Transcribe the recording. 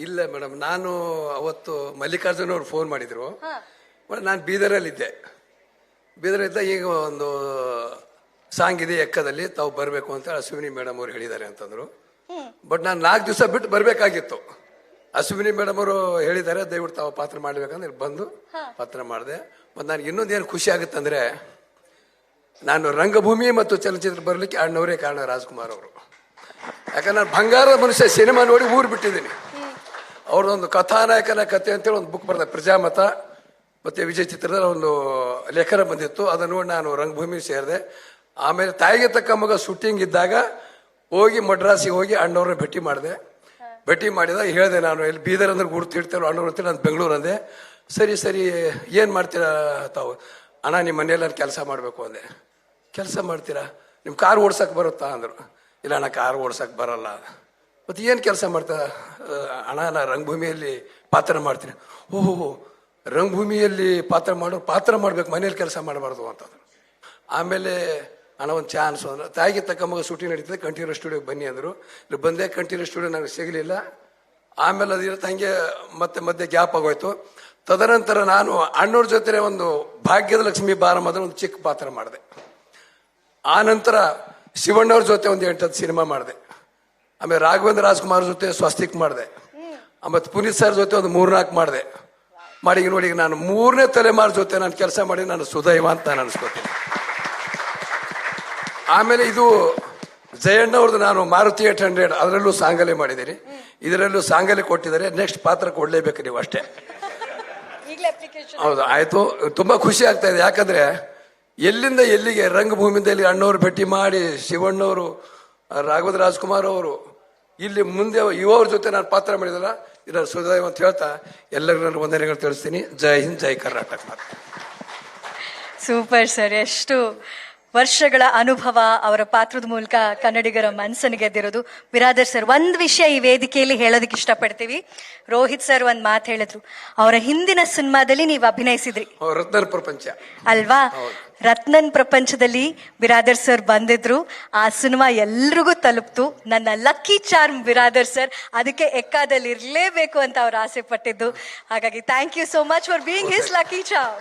ಇಲ್ಲ ಮೇಡಮ್, ನಾನು ಅವತ್ತು ಮಲ್ಲಿಕಾರ್ಜುನ್ ಅವ್ರು ಫೋನ್ ಮಾಡಿದ್ರು. ನಾನು ಬೀದರಲ್ಲಿದ್ದೆ. ಬೀದರಲ್ಲಿದ್ದ ಈಗ ಒಂದು ಸಾಂಗ್ ಇದೆ ಎಕ್ಕದಲ್ಲಿ, ತಾವು ಬರಬೇಕು ಅಂತ ಅಶ್ವಿನಿ ಮೇಡಮ್ ಅವ್ರು ಹೇಳಿದ್ದಾರೆ ಅಂತಂದ್ರು. ಬಟ್ ನಾನು 4 ದಿವಸ ಬಿಟ್ಟು ಬರಬೇಕಾಗಿತ್ತು. ಅಶ್ವಿನಿ ಮೇಡಮ್ ಅವರು ಹೇಳಿದ್ದಾರೆ ದಯವಿಟ್ಟು ತಾವು ಪಾತ್ರ ಮಾಡ್ಬೇಕಂದ್ರೆ ಬಂದು ಪಾತ್ರ ಮಾಡಿದೆ. ಮತ್ತು ನನಗೆ ಇನ್ನೊಂದೇನು ಖುಷಿ ಆಗುತ್ತಂದ್ರೆ, ನಾನು ರಂಗಭೂಮಿ ಮತ್ತು ಚಲನಚಿತ್ರ ಬರಲಿಕ್ಕೆ ಅಣ್ಣವರೇ ಕಾರಣ, ರಾಜ್ಕುಮಾರ್ ಅವರು. ಯಾಕಂದ್ರೆ ನಾನು ಬಂಗಾರದ ಮನುಷ್ಯ ಸಿನಿಮಾ ನೋಡಿ ಊರು ಬಿಟ್ಟಿದ್ದೀನಿ. ಅವ್ರದ್ದೊಂದು ಕಥಾನಾಯಕನ ಕಥೆ ಅಂತೇಳಿ ಒಂದು ಬುಕ್ ಬರೆದ, ಪ್ರಜಾಮತ ಮತ್ತೆ ವಿಜಯ್ ಚಿತ್ರದ ಒಂದು ಲೇಖನ ಬಂದಿತ್ತು. ಅದನ್ನು ನೋಡಿ ನಾನು ರಂಗಭೂಮಿ ಸೇರಿದೆ. ಆಮೇಲೆ ತಾಯಿಗೆ ತಕ್ಕ ಮಗ ಶೂಟಿಂಗ್ ಇದ್ದಾಗ ಹೋಗಿ ಮಡ್ರಾಸಿಗೆ ಹೋಗಿ ಅಣ್ಣವ್ರನ್ನ ಭೇಟಿ ಮಾಡಿದೆ. ಭೇಟಿ ಮಾಡಿದಾಗ ಹೇಳಿದೆ, ನಾನು ಇಲ್ಲಿ ಬೀದರ್ ಅಂದ್ರೆ ಗುರುತಿಡ್ತೇವೆ ಅಣ್ಣವ್ರು ಅಂತೇಳಿ, ನಾನು ಬೆಂಗಳೂರು ಅಂದೆ. ಸರಿ ಏನು ಮಾಡ್ತೀರಾ ತಾವು? ಅಣ್ಣ ನಿಮ್ಮ ಮನೆಯಲ್ಲಿ ನಾನು ಕೆಲಸ ಮಾಡಬೇಕು ಅಂದೆ. ಕೆಲಸ ಮಾಡ್ತೀರಾ? ನಿಮ್ಮ ಕಾರ್ ಓಡ್ಸಕ್ಕೆ ಬರುತ್ತಾ ಅಂದರು. ಇಲ್ಲ ಅಣ್ಣ, ಕಾರ್ ಓಡ್ಸಕ್ಕೆ ಬರಲ್ಲ. ಮತ್ತು ಏನು ಕೆಲಸ ಮಾಡ್ತಾ? ಅಣ್ಣ ನಾ ರಂಗಭೂಮಿಯಲ್ಲಿ ಪಾತ್ರ ಮಾಡ್ತೀನಿ. ಓಹೋ, ರಂಗಭೂಮಿಯಲ್ಲಿ ಪಾತ್ರ ಮಾಡ್ಬೇಕು, ಮನೇಲಿ ಕೆಲಸ ಮಾಡಬಾರ್ದು ಅಂತಂದ್ರು. ಆಮೇಲೆ ಅಣ್ಣ ಒಂದು ಚಾನ್ಸ್ ಅಂದ್ರೆ, ತಾಯಿಗೆ ತಕ್ಕ ಮಗ ಶೂಟಿಂಗ್ ನಡೀತದೆ, ಕಂಠೀರವ ಸ್ಟುಡಿಯೋಗೆ ಬನ್ನಿ ಅಂದರು. ಇಲ್ಲಿ ಬಂದೆ, ಕಂಠೀರವ ಸ್ಟುಡಿಯೋ ನನಗೆ ಸಿಗಲಿಲ್ಲ. ಆಮೇಲೆ ಅದಿರುತ್ತೆ ಹಂಗೆ ಮತ್ತೆ ಮಧ್ಯೆ ಗ್ಯಾಪ್ ಆಗೋಯ್ತು. ತದನಂತರ ನಾನು ಅಣ್ಣವ್ರ ಜೊತೆ ಒಂದು ಭಾಗ್ಯದ ಲಕ್ಷ್ಮಿ ಬಾರಮ್ಮದ ಒಂದು ಚಿಕ್ಕ ಪಾತ್ರ ಮಾಡಿದೆ. ಆ ನಂತರ ಶಿವಣ್ಣವ್ರ ಜೊತೆ ಒಂದು 8-10 ಸಿನಿಮಾ ಮಾಡಿದೆ. ಆಮೇಲೆ ರಾಘವೇಂದ್ರ ರಾಜ್ಕುಮಾರ್ ಜೊತೆ ಸ್ವಸ್ತಿಕ್ ಮಾಡಿದೆ. ಆಮೇಲೆ ಪುನೀತ್ ಸರ್ ಜೊತೆ ಒಂದು 3-4 ಮಾಡಿದೆ. ಮಾಡಿ ನೋಡಿ, ನಾನು 3ನೇ ತಲೆಮಾರು ಜೊತೆ ನಾನು ಕೆಲಸ ಮಾಡಿ ನಾನು ಸುದೈವ ಅಂತ ನಾನು ಅನ್ಸ್ಕೊತೀನಿ. ಆಮೇಲೆ ಇದು ಜಯಣ್ಣ ಅವ್ರದ್ದು ನಾನು ಮಾರುತಿ 800 ಅದರಲ್ಲೂ ಸಾಂಗಲೆ ಮಾಡಿದ್ದೀನಿ. ಇದರಲ್ಲೂ ಸಾಂಗಲೆ ಕೊಟ್ಟಿದ್ದಾರೆ. ನೆಕ್ಸ್ಟ್ ಪಾತ್ರ ಕೊಡ್ಲೇಬೇಕು ನೀವು ಅಷ್ಟೇ. ಹೌದು, ಆಯ್ತು. ತುಂಬಾ ಖುಷಿ ಆಗ್ತಾ ಇದೆ. ಯಾಕಂದ್ರೆ ಎಲ್ಲಿಂದ ಎಲ್ಲಿಗೆ ರಂಗಭೂಮಿಯಿಂದ ಇಲ್ಲಿ ಅಣ್ಣವ್ರು ಭೇಟಿ ಮಾಡಿ, ಶಿವಣ್ಣವರು, ರಾಘವೇಂದ್ರ ರಾಜ್ಕುಮಾರ್ ಅವರು, ಇಲ್ಲಿ ಮುಂದೆ ಯುವವ್ರ ಜೊತೆ ನಾನು ಪಾತ್ರ ಮಾಡಿದಲ್ಲ, ಇದರ ಸುದೈವ ಅಂತ ಹೇಳ್ತಾ ಎಲ್ಲರಿಗೂ ನಾನು ವಂದನೆಗಳು ತಿಳಿಸ್ತೀನಿ. ಜೈ ಹಿಂದ್, ಜೈ ಕರ್ನಾಟಕ. ಸೂಪರ್ ಸರ್, ಎಷ್ಟು ವರ್ಷಗಳ ಅನುಭವ ಅವರ ಪಾತ್ರದ ಮೂಲಕ ಕನ್ನಡಿಗರ ಮನಸ್ಸನ್ನು ಗೆದ್ದಿರೋದು. ಬಿರಾದರ್ ಸರ್, ಒಂದ್ ವಿಷಯ ಈ ವೇದಿಕೆಯಲ್ಲಿ ಹೇಳೋದಕ್ಕೆ ಇಷ್ಟಪಡ್ತೀವಿ. ರೋಹಿತ್ ಸರ್ ಒಂದ್ ಮಾತು ಹೇಳಿದ್ರು, ಅವರ ಹಿಂದಿನ ಸಿನಿಮಾದಲ್ಲಿ ನೀವು ಅಭಿನಯಿಸಿದ್ರಿ, ರತ್ನನ್ ಪ್ರಪಂಚ ಅಲ್ವಾ? ರತ್ನನ್ ಪ್ರಪಂಚದಲ್ಲಿ ಬಿರಾದರ್ ಸರ್ ಬಂದಿದ್ರು. ಆ ಸಿನಿಮಾ ಎಲ್ರಿಗೂ ತಲುಪ್ತು. ನನ್ನ ಲಕ್ಕಿ ಚಾರ್ಮ್ ಬಿರಾದರ್ ಸರ್, ಅದಕ್ಕೆ ಎಕ್ಕಾದಲ್ಲಿ ಇರ್ಲೇಬೇಕು ಅಂತ ಅವ್ರು ಆಸೆ ಪಟ್ಟಿದ್ದು. ಹಾಗಾಗಿ thank you so much for being his lucky charm.